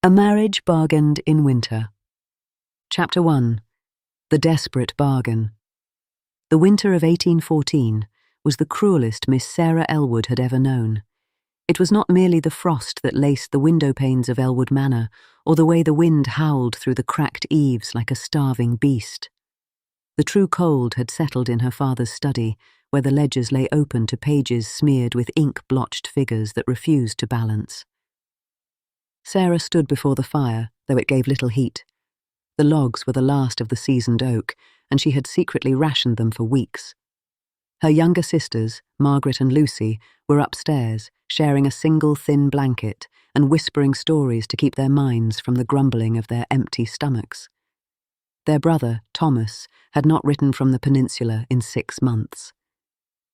A Marriage Bargained in Winter. Chapter 1. The Desperate Bargain. The winter of 1814 was the cruelest Miss Sarah Ellwood had ever known. It was not merely the frost that laced the window panes of Ellwood Manor, or the way the wind howled through the cracked eaves like a starving beast. The true cold had settled in her father's study, where the ledgers lay open to pages smeared with ink-blotched figures that refused to balance. Sarah stood before the fire, though it gave little heat. The logs were the last of the seasoned oak, and she had secretly rationed them for weeks. Her younger sisters, Margaret and Lucy, were upstairs, sharing a single thin blanket and whispering stories to keep their minds from the grumbling of their empty stomachs. Their brother, Thomas, had not written from the peninsula in 6 months.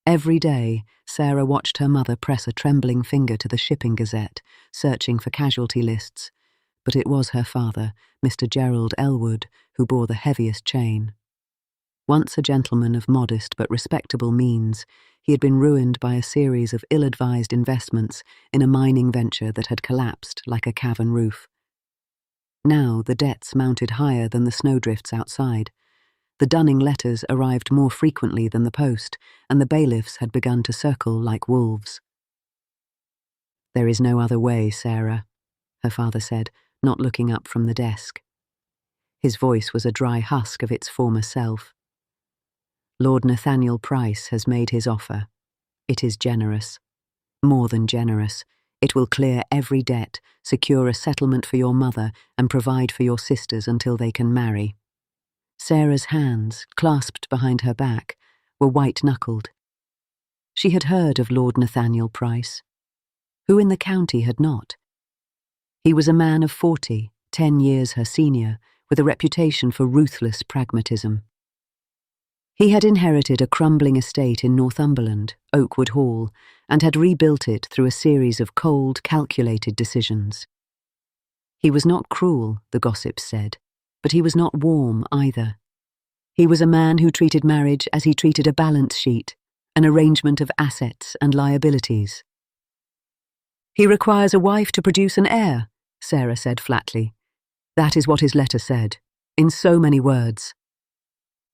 Every day, Sarah watched her mother press a trembling finger to the shipping gazette, searching for casualty lists, but it was her father, Mr. Gerald Ellwood, who bore the heaviest chain. Once a gentleman of modest but respectable means, he had been ruined by a series of ill-advised investments in a mining venture that had collapsed like a cavern roof. Now the debts mounted higher than the snowdrifts outside. The dunning letters arrived more frequently than the post, and the bailiffs had begun to circle like wolves. "There is no other way, Sarah," her father said, not looking up from the desk. His voice was a dry husk of its former self. "Lord Nathaniel Price has made his offer. It is generous. More than generous. It will clear every debt, secure a settlement for your mother, and provide for your sisters until they can marry." Sarah's hands, clasped behind her back, were white-knuckled. She had heard of Lord Nathaniel Price. Who in the county had not? He was a man of 40, 10 years her senior, with a reputation for ruthless pragmatism. He had inherited a crumbling estate in Northumberland, Oakwood Hall, and had rebuilt it through a series of cold, calculated decisions. He was not cruel, the gossips said, but he was not warm either. He was a man who treated marriage as he treated a balance sheet, an arrangement of assets and liabilities. "He requires a wife to produce an heir," Sarah said flatly. "That is what his letter said, in so many words."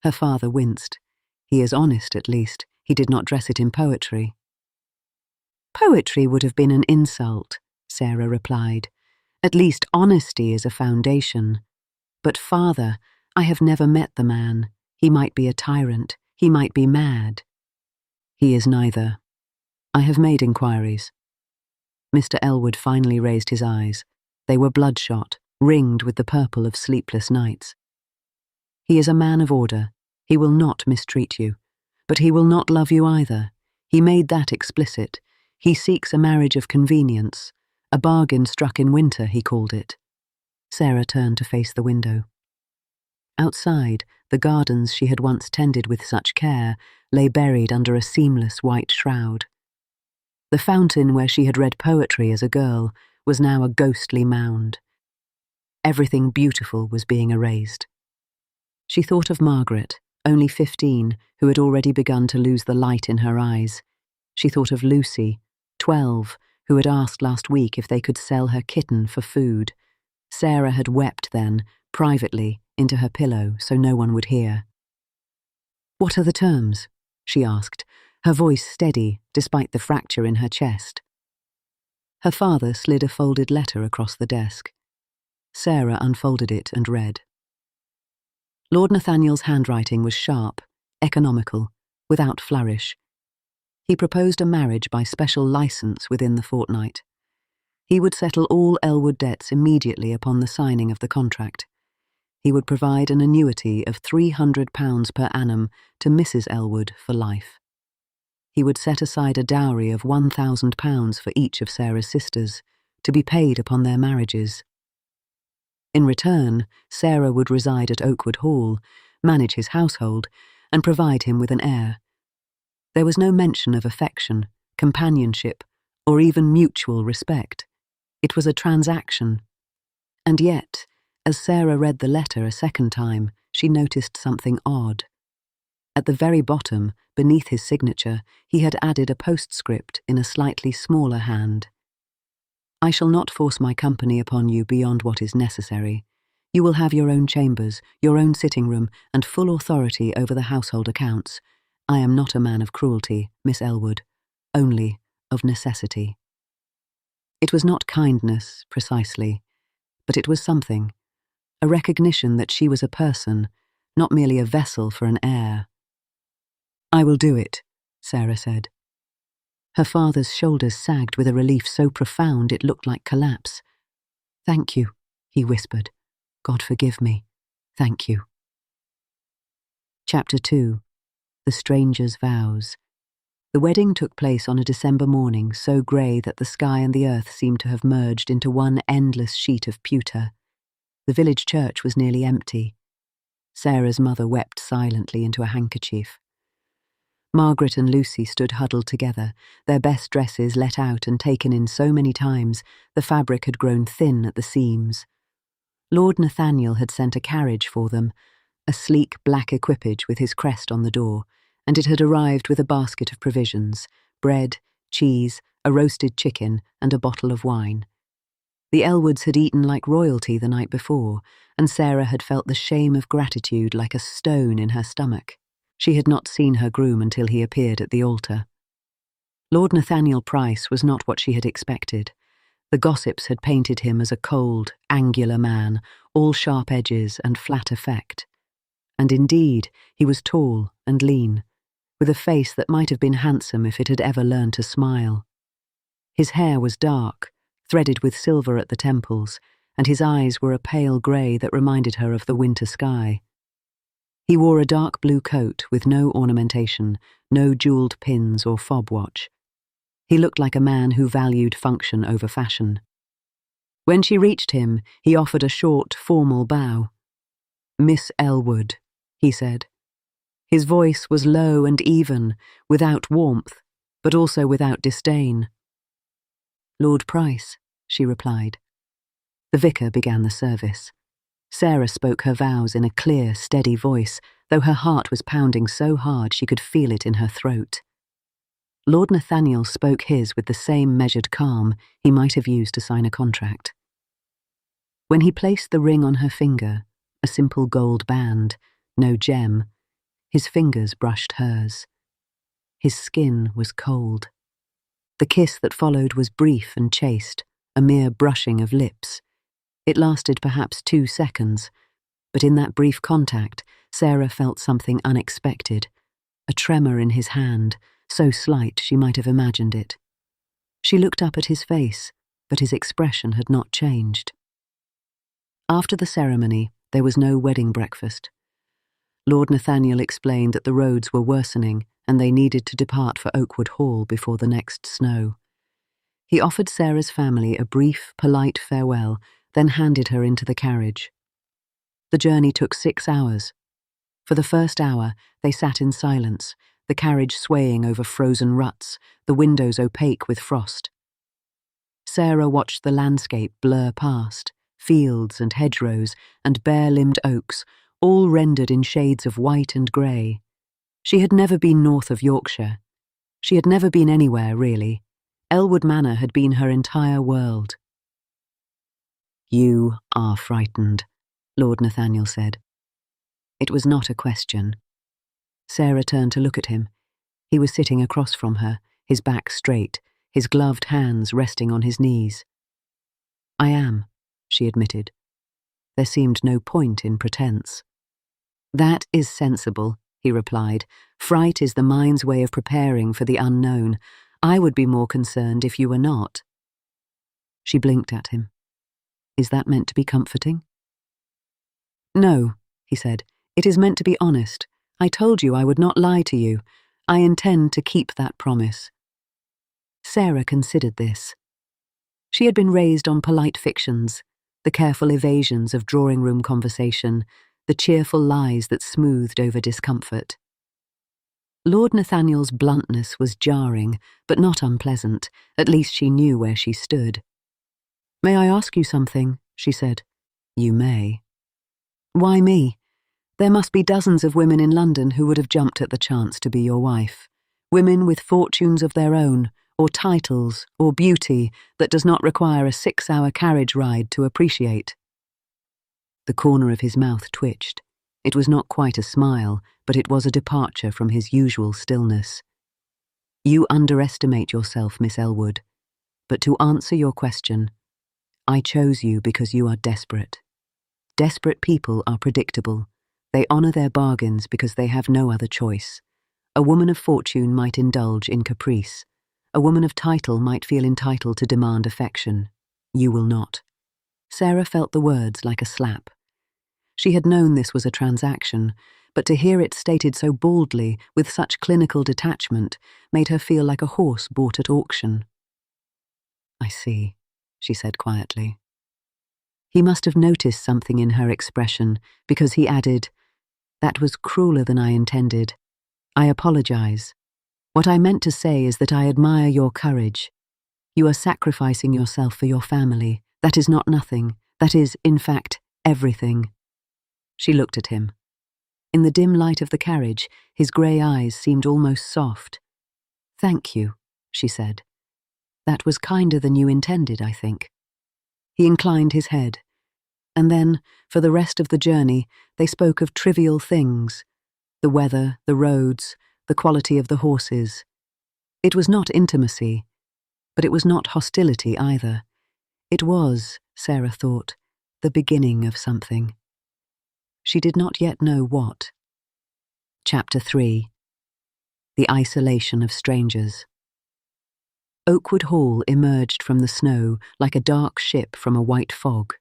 Her father winced. He is honest, at least. He did not dress it in poetry. "Poetry would have been an insult," Sarah replied. "At least honesty is a foundation. But father, I have never met the man. He might be a tyrant. He might be mad." "He is neither. I have made inquiries." Mr. Ellwood finally raised his eyes. They were bloodshot, ringed with the purple of sleepless nights. "He is a man of order. He will not mistreat you. But he will not love you either. He made that explicit. He seeks a marriage of convenience. A bargain struck in winter, he called it." Sarah turned to face the window. Outside, the gardens she had once tended with such care lay buried under a seamless white shroud. The fountain where she had read poetry as a girl was now a ghostly mound. Everything beautiful was being erased. She thought of Margaret, only 15, who had already begun to lose the light in her eyes. She thought of Lucy, 12, who had asked last week if they could sell her kitten for food. Sarah had wept then, privately, into her pillow so no one would hear. "What are the terms?" she asked, her voice steady despite the fracture in her chest. Her father slid a folded letter across the desk. Sarah unfolded it and read. Lord Nathaniel's handwriting was sharp, economical, without flourish. He proposed a marriage by special license within the fortnight. He would settle all Ellwood debts immediately upon the signing of the contract. He would provide an annuity of £300 per annum to Mrs. Ellwood for life. He would set aside a dowry of £1,000 for each of Sarah's sisters, to be paid upon their marriages. In return, Sarah would reside at Oakwood Hall, manage his household, and provide him with an heir. There was no mention of affection, companionship, or even mutual respect. It was a transaction. And yet, as Sarah read the letter a second time, she noticed something odd. At the very bottom, beneath his signature, he had added a postscript in a slightly smaller hand. I shall not force my company upon you beyond what is necessary. You will have your own chambers, your own sitting room, and full authority over the household accounts. I am not a man of cruelty, Miss Ellwood, only of necessity." It was not kindness, precisely, but it was something, a recognition that she was a person, not merely a vessel for an heir. "I will do it," Sarah said. Her father's shoulders sagged with a relief so profound it looked like collapse. "Thank you," he whispered. "God forgive me. Thank you." Chapter 2. The Stranger's Vows. The wedding took place on a December morning so grey that the sky and the earth seemed to have merged into one endless sheet of pewter. The village church was nearly empty. Sarah's mother wept silently into a handkerchief. Margaret and Lucy stood huddled together, their best dresses let out and taken in so many times the fabric had grown thin at the seams. Lord Nathaniel had sent a carriage for them, a sleek black equipage with his crest on the door, and it had arrived with a basket of provisions, bread, cheese, a roasted chicken, and a bottle of wine. The Ellwoods had eaten like royalty the night before, and Sarah had felt the shame of gratitude like a stone in her stomach. She had not seen her groom until he appeared at the altar. Lord Nathaniel Price was not what she had expected. The gossips had painted him as a cold, angular man, all sharp edges and flat effect. And indeed, he was tall and lean, with a face that might have been handsome if it had ever learned to smile. His hair was dark, threaded with silver at the temples, and his eyes were a pale grey that reminded her of the winter sky. He wore a dark blue coat with no ornamentation, no jewelled pins or fob watch. He looked like a man who valued function over fashion. When she reached him, he offered a short, formal bow. "Miss Ellwood," he said. His voice was low and even, without warmth, but also without disdain. "Lord Price," she replied. The vicar began the service. Sarah spoke her vows in a clear, steady voice, though her heart was pounding so hard she could feel it in her throat. Lord Nathaniel spoke his with the same measured calm he might have used to sign a contract. When he placed the ring on her finger, a simple gold band, no gem, his fingers brushed hers. His skin was cold. The kiss that followed was brief and chaste, a mere brushing of lips. It lasted perhaps 2 seconds, but in that brief contact, Sarah felt something unexpected, a tremor in his hand, so slight she might have imagined it. She looked up at his face, but his expression had not changed. After the ceremony, there was no wedding breakfast. Lord Nathaniel explained that the roads were worsening and they needed to depart for Oakwood Hall before the next snow. He offered Sarah's family a brief, polite farewell, then handed her into the carriage. The journey took 6 hours. For the first hour, they sat in silence, the carriage swaying over frozen ruts, the windows opaque with frost. Sarah watched the landscape blur past, fields and hedgerows and bare-limbed oaks, all rendered in shades of white and grey. She had never been north of Yorkshire. She had never been anywhere, really. Ellwood Manor had been her entire world. "You are frightened," Lord Nathaniel said. It was not a question. Sarah turned to look at him. He was sitting across from her, his back straight, his gloved hands resting on his knees. "I am," she admitted. There seemed no point in pretense. "That is sensible," he replied. "Fright is the mind's way of preparing for the unknown. I would be more concerned if you were not." She blinked at him. "Is that meant to be comforting?" "No," he said. "It is meant to be honest. I told you I would not lie to you. I intend to keep that promise." Sarah considered this. She had been raised on polite fictions, the careful evasions of drawing-room conversation, the cheerful lies that smoothed over discomfort. Lord Nathaniel's bluntness was jarring, but not unpleasant. At least she knew where she stood. "May I ask you something?" she said. "You may." "Why me? There must be dozens of women in London who would have jumped at the chance to be your wife. Women with fortunes of their own, or titles, or beauty that does not require a 6-hour carriage ride to appreciate. The corner of his mouth twitched. It was not quite a smile, but it was a departure from his usual stillness. You underestimate yourself, Miss Ellwood. But to answer your question, I chose you because you are desperate. Desperate people are predictable. They honor their bargains because they have no other choice. A woman of fortune might indulge in caprice. A woman of title might feel entitled to demand affection. You will not. Sarah felt the words like a slap. She had known this was a transaction, but to hear it stated so baldly, with such clinical detachment, made her feel like a horse bought at auction. I see, she said quietly. He must have noticed something in her expression, because he added, That was crueler than I intended. I apologize. What I meant to say is that I admire your courage. You are sacrificing yourself for your family. That is not nothing. That is, in fact, everything. She looked at him. In the dim light of the carriage, his grey eyes seemed almost soft. Thank you, she said. That was kinder than you intended, I think. He inclined his head. And then, for the rest of the journey, they spoke of trivial things. The weather, the roads, the quality of the horses. It was not intimacy, but it was not hostility either. It was, Sarah thought, the beginning of something. She did not yet know what. Chapter 3. The Isolation of Strangers. Oakwood Hall emerged from the snow like a dark ship from a white fog.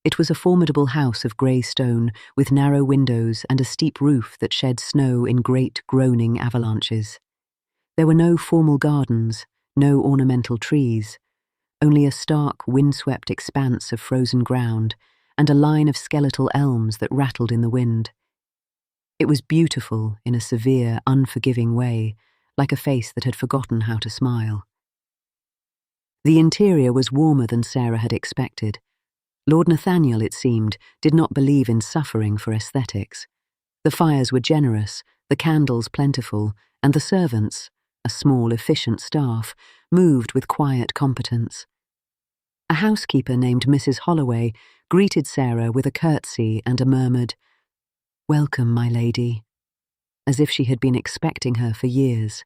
It was a formidable house of grey stone, with narrow windows and a steep roof that shed snow in great, groaning avalanches. There were no formal gardens, no ornamental trees, only a stark, windswept expanse of frozen ground, and a line of skeletal elms that rattled in the wind. It was beautiful in a severe, unforgiving way, like a face that had forgotten how to smile. The interior was warmer than Sarah had expected. Lord Nathaniel, it seemed, did not believe in suffering for aesthetics. The fires were generous, the candles plentiful, and the servants, a small, efficient staff, moved with quiet competence. A housekeeper named Mrs. Holloway greeted Sarah with a curtsy and a murmured, "Welcome, my lady," as if she had been expecting her for years.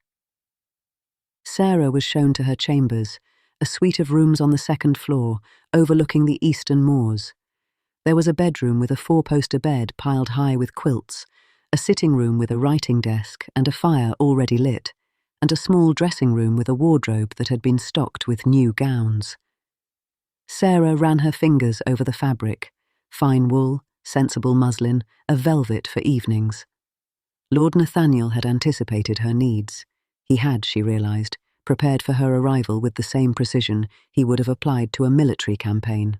Sarah was shown to her chambers, a suite of rooms on the second floor, overlooking the eastern moors. There was a bedroom with a 4-poster bed piled high with quilts, a sitting room with a writing desk and a fire already lit, and a small dressing room with a wardrobe that had been stocked with new gowns. Sarah ran her fingers over the fabric, fine wool, sensible muslin, a velvet for evenings. Lord Nathaniel had anticipated her needs. He had, she realised, prepared for her arrival with the same precision he would have applied to a military campaign.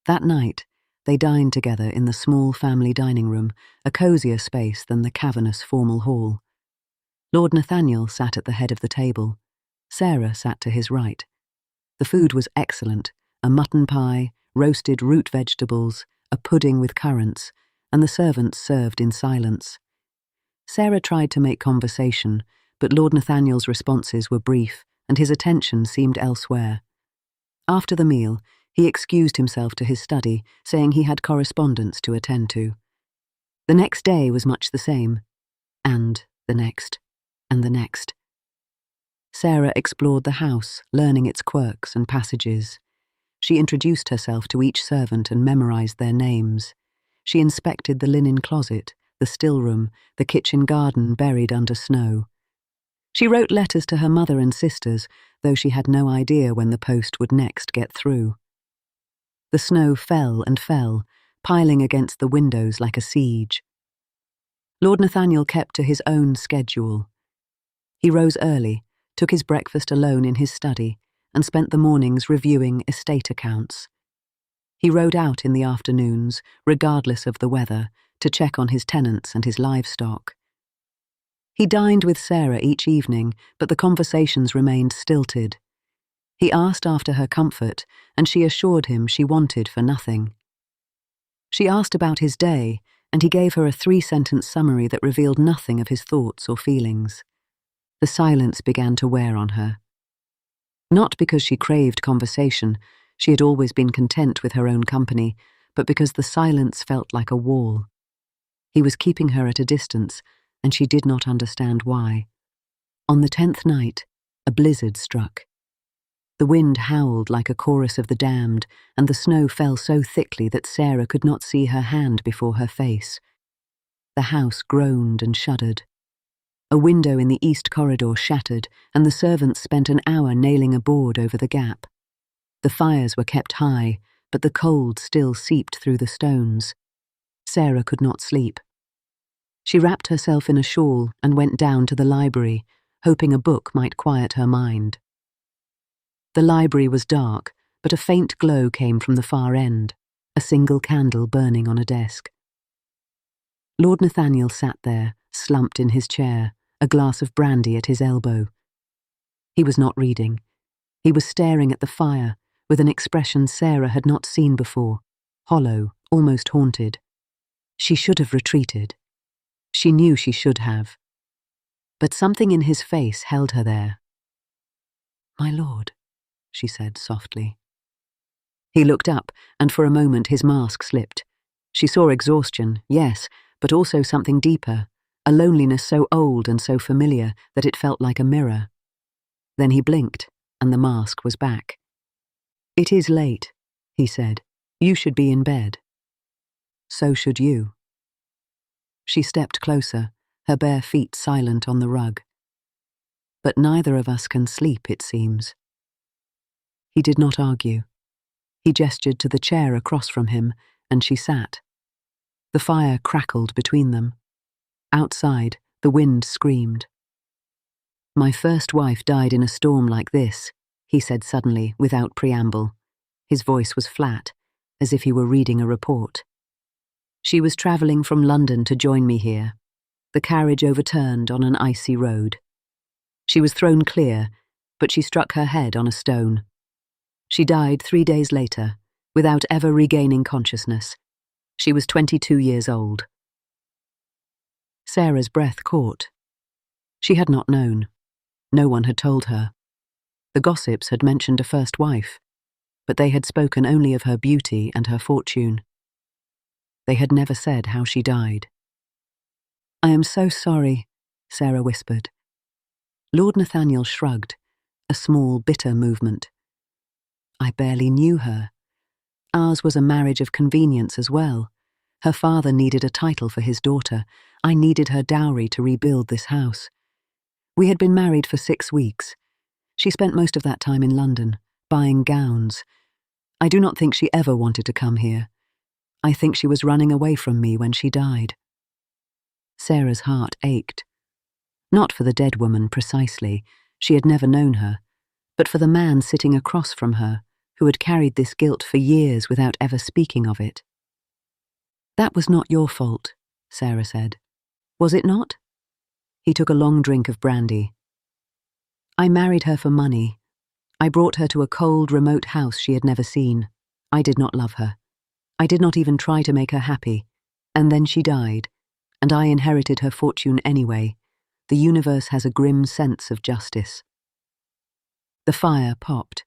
That night, they dined together in the small family dining room, a cosier space than the cavernous formal hall. Lord Nathaniel sat at the head of the table. Sarah sat to his right. The food was excellent, a mutton pie, roasted root vegetables, a pudding with currants, and the servants served in silence. Sarah tried to make conversation, but Lord Nathaniel's responses were brief, and his attention seemed elsewhere. After the meal, he excused himself to his study, saying he had correspondence to attend to. The next day was much the same, and the next, and the next. Sarah explored the house, learning its quirks and passages. She introduced herself to each servant and memorized their names. She inspected the linen closet, the still room, the kitchen garden buried under snow. She wrote letters to her mother and sisters, though she had no idea when the post would next get through. The snow fell and fell, piling against the windows like a siege. Lord Nathaniel kept to his own schedule. He rose early, took his breakfast alone in his study, and spent the mornings reviewing estate accounts. He rode out in the afternoons, regardless of the weather, to check on his tenants and his livestock. He dined with Sarah each evening, but the conversations remained stilted. He asked after her comfort, and she assured him she wanted for nothing. She asked about his day, and he gave her a 3-sentence summary that revealed nothing of his thoughts or feelings. The silence began to wear on her. Not because she craved conversation, she had always been content with her own company, but because the silence felt like a wall. He was keeping her at a distance, and she did not understand why. On the 10th night, a blizzard struck. The wind howled like a chorus of the damned, and the snow fell so thickly that Sarah could not see her hand before her face. The house groaned and shuddered. A window in the east corridor shattered, and the servants spent an hour nailing a board over the gap. The fires were kept high, but the cold still seeped through the stones. Sarah could not sleep. She wrapped herself in a shawl and went down to the library, hoping a book might quiet her mind. The library was dark, but a faint glow came from the far end, a single candle burning on a desk. Lord Nathaniel sat there, slumped in his chair, a glass of brandy at his elbow. He was not reading. He was staring at the fire, with an expression Sarah had not seen before, hollow, almost haunted. She should have retreated. She knew she should have. But something in his face held her there. "My lord," she said softly. He looked up, and for a moment his mask slipped. She saw exhaustion, yes, but also something deeper, a loneliness so old and so familiar that it felt like a mirror. Then he blinked, and the mask was back. "It is late," he said. "You should be in bed." "So should you." She stepped closer, her bare feet silent on the rug. "But neither of us can sleep, it seems." He did not argue. He gestured to the chair across from him, and she sat. The fire crackled between them. Outside, the wind screamed. "My first wife died in a storm like this," he said suddenly, without preamble. His voice was flat, as if he were reading a report. "She was travelling from London to join me here. The carriage overturned on an icy road. She was thrown clear, but she struck her head on a stone. She died 3 days later, without ever regaining consciousness. She was 22 years old." Sarah's breath caught. She had not known. No one had told her. The gossips had mentioned a first wife, but they had spoken only of her beauty and her fortune. They had never said how she died. "I am so sorry," Sarah whispered. Lord Nathaniel shrugged, a small, bitter movement. "I barely knew her. Ours was a marriage of convenience as well. Her father needed a title for his daughter. I needed her dowry to rebuild this house. We had been married for 6 weeks. She spent most of that time in London, buying gowns. I do not think she ever wanted to come here. I think she was running away from me when she died." Sarah's heart ached. Not for the dead woman precisely, she had never known her, but for the man sitting across from her, who had carried this guilt for years without ever speaking of it. "That was not your fault," Sarah said. "Was it not?" He took a long drink of brandy. "I married her for money. I brought her to a cold, remote house she had never seen. I did not love her. I did not even try to make her happy. And then she died, and I inherited her fortune anyway. The universe has a grim sense of justice." The fire popped.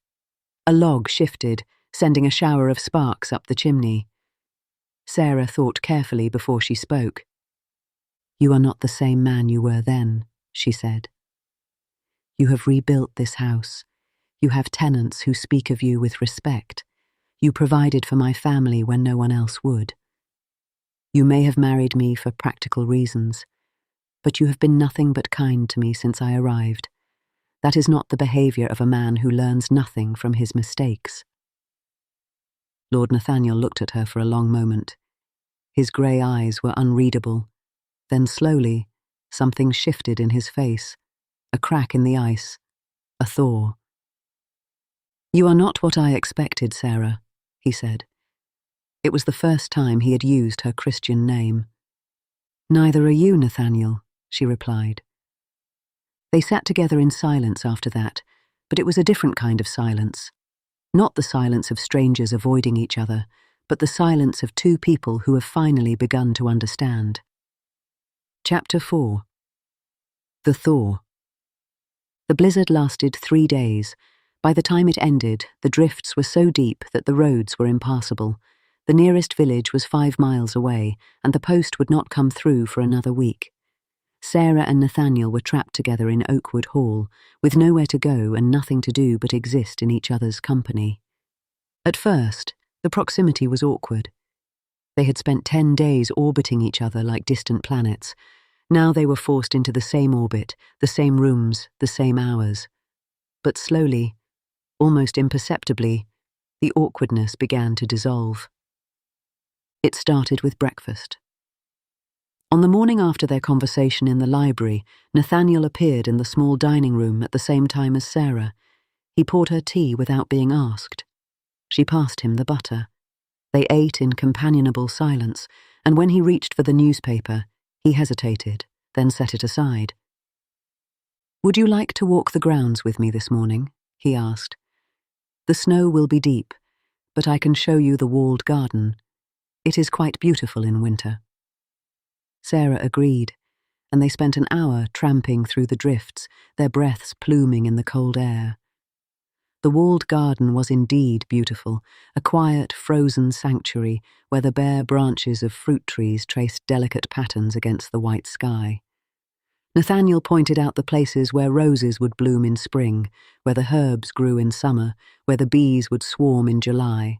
A log shifted, sending a shower of sparks up the chimney. Sarah thought carefully before she spoke. "You are not the same man you were then," she said. "You have rebuilt this house. You have tenants who speak of you with respect. You provided for my family when no one else would. You may have married me for practical reasons, but you have been nothing but kind to me since I arrived. That is not the behaviour of a man who learns nothing from his mistakes." Lord Nathaniel looked at her for a long moment. His grey eyes were unreadable. Then slowly, something shifted in his face, a crack in the ice, a thaw. "You are not what I expected, Sarah," he said. It was the first time he had used her Christian name. "Neither are you, Nathaniel," she replied. They sat together in silence after that, but it was a different kind of silence. Not the silence of strangers avoiding each other, but the silence of two people who have finally begun to understand. Chapter 4. The Thaw. The blizzard lasted 3 days, By the time it ended, the drifts were so deep that the roads were impassable. The nearest village was 5 miles away, and the post would not come through for another week. Sarah and Nathaniel were trapped together in Oakwood Hall, with nowhere to go and nothing to do but exist in each other's company. At first, the proximity was awkward. They had spent 10 days orbiting each other like distant planets. Now they were forced into the same orbit, the same rooms, the same hours. But slowly, almost imperceptibly, the awkwardness began to dissolve. It started with breakfast. On the morning after their conversation in the library, Nathaniel appeared in the small dining room at the same time as Sarah. He poured her tea without being asked. She passed him the butter. They ate in companionable silence, and when he reached for the newspaper, he hesitated, then set it aside. "Would you like to walk the grounds with me this morning?" he asked. "The snow will be deep, but I can show you the walled garden. It is quite beautiful in winter." Sarah agreed, and they spent an hour tramping through the drifts, their breaths pluming in the cold air. The walled garden was indeed beautiful, a quiet, frozen sanctuary where the bare branches of fruit trees traced delicate patterns against the white sky. Nathaniel pointed out the places where roses would bloom in spring, where the herbs grew in summer, where the bees would swarm in July.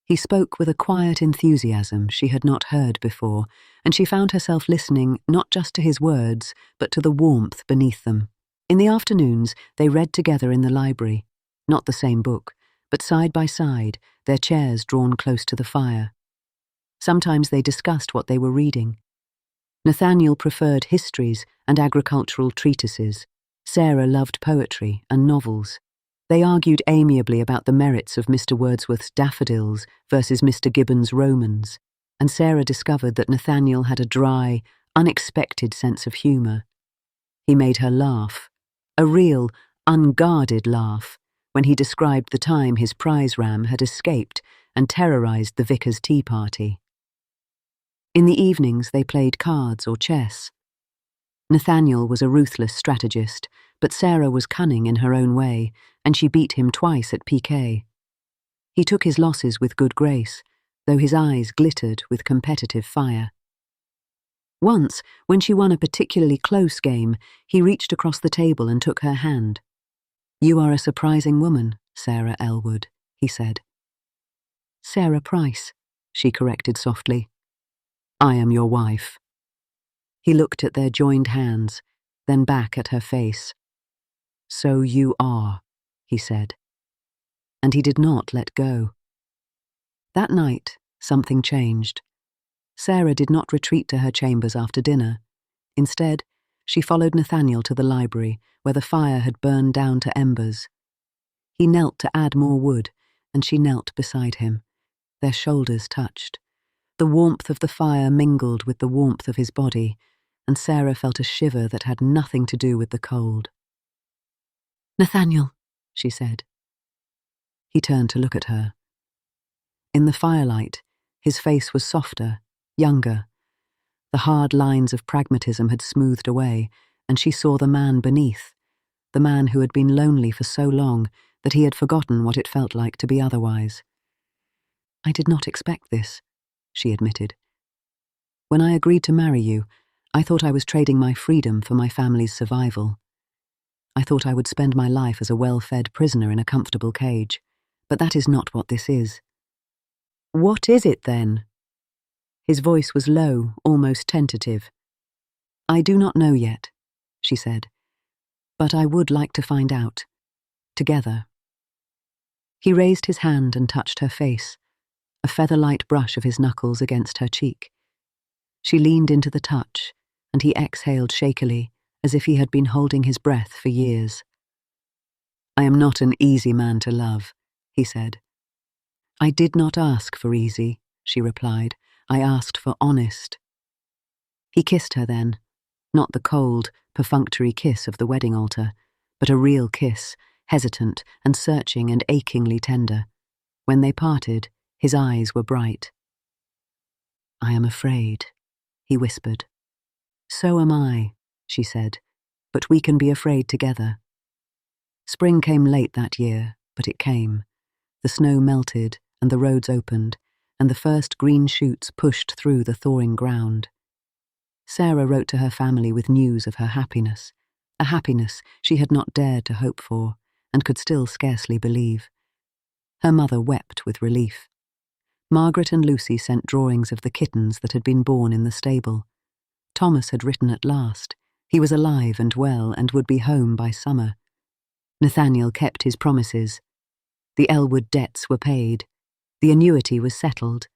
He spoke with a quiet enthusiasm she had not heard before, and she found herself listening not just to his words, but to the warmth beneath them. In the afternoons, they read together in the library, not the same book, but side by side, their chairs drawn close to the fire. Sometimes they discussed what they were reading. Nathaniel preferred histories and agricultural treatises. Sarah loved poetry and novels. They argued amiably about the merits of Mr. Wordsworth's Daffodils versus Mr. Gibbon's Romans, and Sarah discovered that Nathaniel had a dry, unexpected sense of humour. He made her laugh, a real, unguarded laugh, when he described the time his prize ram had escaped and terrorised the vicar's tea party. In the evenings they played cards or chess. Nathaniel was a ruthless strategist, but Sarah was cunning in her own way, and she beat him twice at piquet. He took his losses with good grace, though his eyes glittered with competitive fire. Once, when she won a particularly close game, he reached across the table and took her hand. "You are a surprising woman, Sarah Ellwood," he said. "Sarah Price," she corrected softly. "I am your wife." He looked at their joined hands, then back at her face. "So you are," he said. And he did not let go. That night, something changed. Sarah did not retreat to her chambers after dinner. Instead, she followed Nathaniel to the library, where the fire had burned down to embers. He knelt to add more wood, and she knelt beside him. Their shoulders touched. The warmth of the fire mingled with the warmth of his body, and Sarah felt a shiver that had nothing to do with the cold. "Nathaniel," she said. He turned to look at her. In the firelight, his face was softer, younger. The hard lines of pragmatism had smoothed away, and she saw the man beneath, the man who had been lonely for so long that he had forgotten what it felt like to be otherwise. "I did not expect this," she admitted. "When I agreed to marry you, I thought I was trading my freedom for my family's survival. I thought I would spend my life as a well-fed prisoner in a comfortable cage, but that is not what this is." "What is it, then?" His voice was low, almost tentative. "I do not know yet," she said, "but I would like to find out. Together." He raised his hand and touched her face, a feather-light brush of his knuckles against her cheek. She leaned into the touch, and he exhaled shakily, as if he had been holding his breath for years. "I am not an easy man to love," he said. "I did not ask for easy," she replied. "I asked for honest." He kissed her then, not the cold, perfunctory kiss of the wedding altar, but a real kiss, hesitant and searching and achingly tender. When they parted, his eyes were bright. "I am afraid," he whispered. "So am I," she said, "but we can be afraid together." Spring came late that year, but it came. The snow melted, and the roads opened, and the first green shoots pushed through the thawing ground. Sarah wrote to her family with news of her happiness, a happiness she had not dared to hope for, and could still scarcely believe. Her mother wept with relief. Margaret and Lucy sent drawings of the kittens that had been born in the stable. Thomas had written at last. He was alive and well and would be home by summer. Nathaniel kept his promises. The Ellwood debts were paid. The annuity was settled.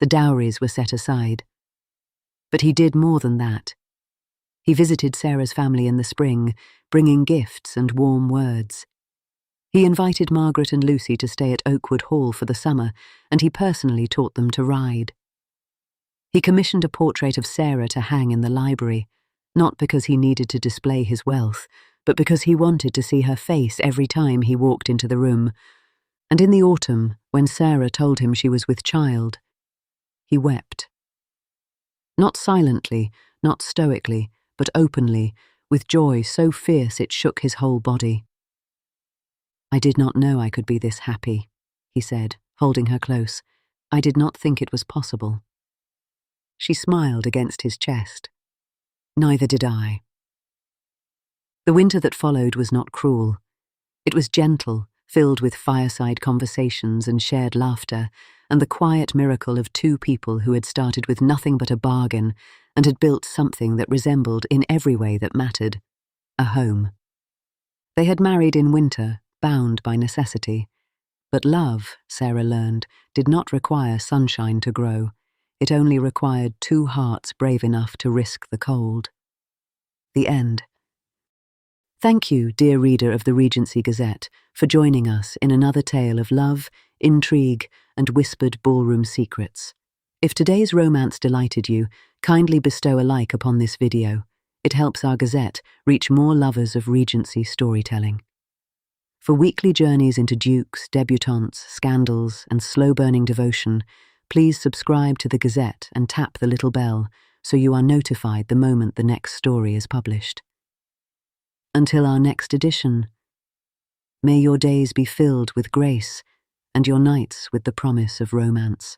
The dowries were set aside. But he did more than that. He visited Sarah's family in the spring, bringing gifts and warm words. He invited Margaret and Lucy to stay at Oakwood Hall for the summer, and he personally taught them to ride. He commissioned a portrait of Sarah to hang in the library, not because he needed to display his wealth, but because he wanted to see her face every time he walked into the room. And in the autumn, when Sarah told him she was with child, he wept. Not silently, not stoically, but openly, with joy so fierce it shook his whole body. "I did not know I could be this happy," he said, holding her close. "I did not think it was possible." She smiled against his chest. "Neither did I." The winter that followed was not cruel. It was gentle, filled with fireside conversations and shared laughter, and the quiet miracle of two people who had started with nothing but a bargain and had built something that resembled, in every way that mattered, a home. They had married in winter, bound by necessity. But love, Sarah learned, did not require sunshine to grow. It only required two hearts brave enough to risk the cold. The end. Thank you, dear reader of the Regency Gazette, for joining us in another tale of love, intrigue, and whispered ballroom secrets. If today's romance delighted you, kindly bestow a like upon this video. It helps our Gazette reach more lovers of Regency storytelling. For weekly journeys into dukes, debutantes, scandals, and slow-burning devotion, please subscribe to the Gazette and tap the little bell so you are notified the moment the next story is published. Until our next edition, may your days be filled with grace and your nights with the promise of romance.